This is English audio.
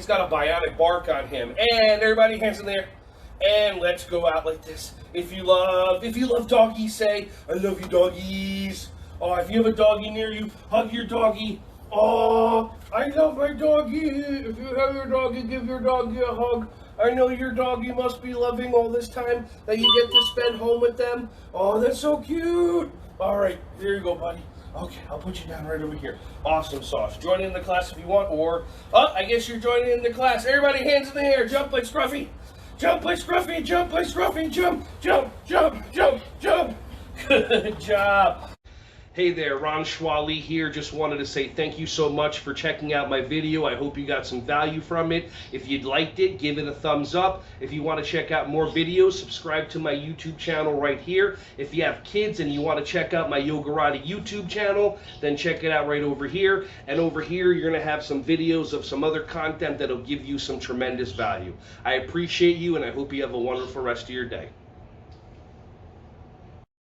He's got a bionic bark on him. And everybody, hands in there. And let's go out like this. If you love doggies, say, I love you, doggies. Oh, if you have a doggie near you, hug your doggie. Oh, I love my doggie. If you have your doggie, give your doggie a hug. I know your doggie must be loving all this time that you get to spend home with them. Oh, that's so cute. All right, here you go, buddy. Okay, I'll put you down right over here. Awesome sauce. Join in the class if you want, or, I guess you're joining in the class. Everybody, hands in the air. Jump like Scruffy. Jump like Scruffy. Jump like Scruffy. Jump, jump, jump, jump, jump. Good job. Hey there, Ron Schwally here. Just wanted to say thank you so much for checking out my video. I hope you got some value from it. If you liked it, give it a thumbs up. If you want to check out more videos, subscribe to my YouTube channel right here. If you have kids and you want to check out my Yoga-Rah-Tay YouTube channel, then check it out right over here. And over here, you're going to have some videos of some other content that'll give you some tremendous value. I appreciate you, and I hope you have a wonderful rest of your day.